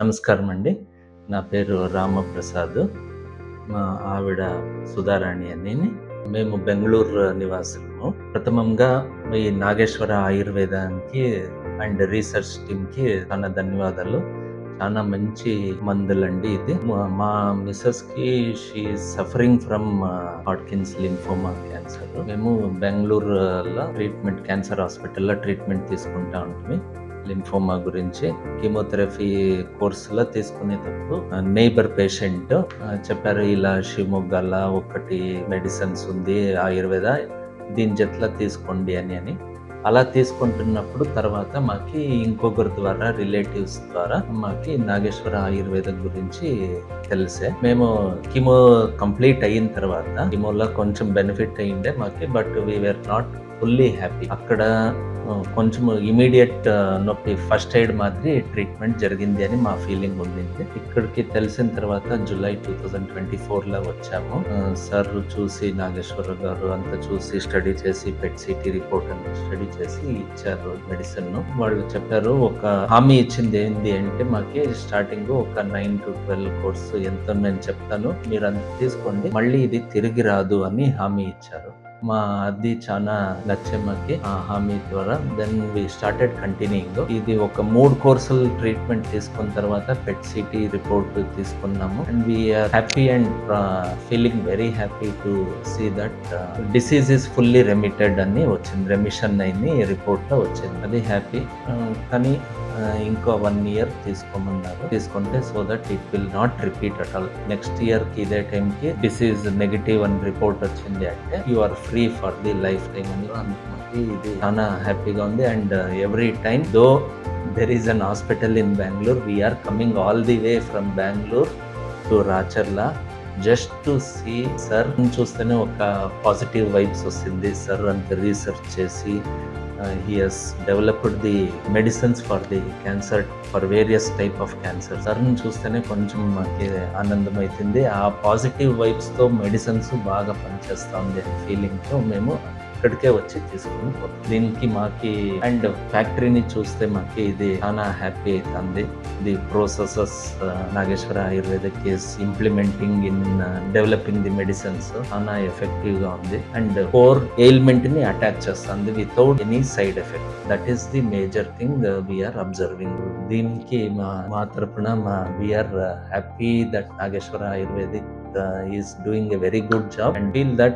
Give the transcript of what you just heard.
నమస్కారం అండి. నా పేరు రామప్రసాద్. మా ఆవిడ సుధారాణి అని. మేము బెంగుళూరు నివాసులము. ప్రథమంగా ఈ నాగేశ్వర ఆయుర్వేదానికి అండ్ రీసెర్చ్ టీమ్‌కి చాలా ధన్యవాదాలు. చాలా మంచి మందులండి ఇది. మా మిసెస్‌కి she is suffering from Hodgkin's lymphoma cancer. మేము బెంగుళూరులో క్యాన్సర్ హాస్పిటల్‌లో ట్రీట్మెంట్ తీసుకుంటా ఉంటిమి. లింఫోమా గురించి కీమోథెరపీ కోర్సులో తీసుకునేటప్పుడు నైబర్ పేషెంట్ చెప్పారు, ఇలా షిమోగాల ఒకటి మెడిసిన్స్ ఉంది ఆయుర్వేద, దీని జట్లా తీసుకోండి అని అలా తీసుకుంటున్నప్పుడు తర్వాత మాకి ఇంకొకరి ద్వారా రిలేటివ్స్ ద్వారా మాకి నాగేశ్వర ఆయుర్వేద గురించి తెలిసే. మేము కీమో కంప్లీట్ అయిన తర్వాత కీమోలో కొంచెం బెనిఫిట్ అయ్యిండే మాకి, but we were not fully happy. అక్కడ కొంచెం ఇమీడియట్ నొప్పి ఫస్ట్ ఎయిడ్ మాదిరి ట్రీట్మెంట్ జరిగింది అని మా ఫీలింగ్ ఉండింది. ఇక్కడికి తెలిసిన తర్వాత జూలై 2024లో వచ్చాము. సార్ చూసి, నాగేశ్వర గారు అంతా చూసి స్టడీ చేసి పెట్ సిటీ రిపోర్ట్ అంతా స్టడీ చేసి ఇచ్చారు మెడిసిన్. వాళ్ళు చెప్పారు, ఒక హామీ ఇచ్చింది ఏంటి అంటే మాకి స్టార్టింగ్ ఒక 9 to 12 కోర్సు ఎంతో నేను చెప్తాను, మీరు అంత తీసుకోండి, మళ్ళీ ఇది తిరిగి రాదు అని హామీ ఇచ్చారు. అది చాలా నచ్చే మాకి ఆ హామీ ద్వారా. Then we started continuing. ఇది ఒక 3 కోర్సులు ట్రీట్మెంట్ తీసుకున్న తర్వాత పెట్ సిటీ రిపోర్ట్ తీసుకున్నాము. And we are happy and feeling very happy to see that disease is fully remitted అని వచ్చింది, రెమిషన్ అయింది రిపోర్ట్ లో వచ్చింది. అది హ్యాపీ. కానీ ఇంకో 1 year తీసుకోమన్నారు. తీసుకుంటే so that it will not repeat at all. Next year కి ఇదే టైం కి డిసీజ్ నెగిటివ్ అని రిపోర్ట్ వచ్చింది అంటే you are free for the lifetime అని అనుకున్నది. ఇది చాలా హ్యాపీగా ఉంది. And every time though there is an hospital in Bengaluru, we are coming all the way from Bengaluru to Racharla just to see sir. చూస్తేనే ఒక పాజిటివ్ వైబ్స్ వస్తుంది. సార్ అంత రీసెర్చ్ చేసి he has developed the medicines for the cancer, for various type of cancer. సార్ని చూస్తేనే కొంచెం మాకి ఆనందం అవుతుంది. ఆ పాజిటివ్ వైబ్స్తో మెడిసిన్స్ బాగా పనిచేస్తూ ఉంది అనే ఫీలింగ్తో మేము ఇక్కడికే వచ్చి తీసుకుని పోతాం. దీనికి మాకి అండ్ ఫ్యాక్టరీని చూస్తే మాకి ఇది చాలా హ్యాపీ అవుతుంది. The processes Nageshwara Ayurvedic is implementing in developing the medicines చాలా ఎఫెక్టివ్ గా ఉంది. అండ్ కోర్ ఎయిల్మెంట్ ని అటాక్ చేస్తుంది without any side effect. That is the major thing we are observing. దీనికి మా తరపున we are happy that Nageshwara Ayurvedic is doing a very good job and feel that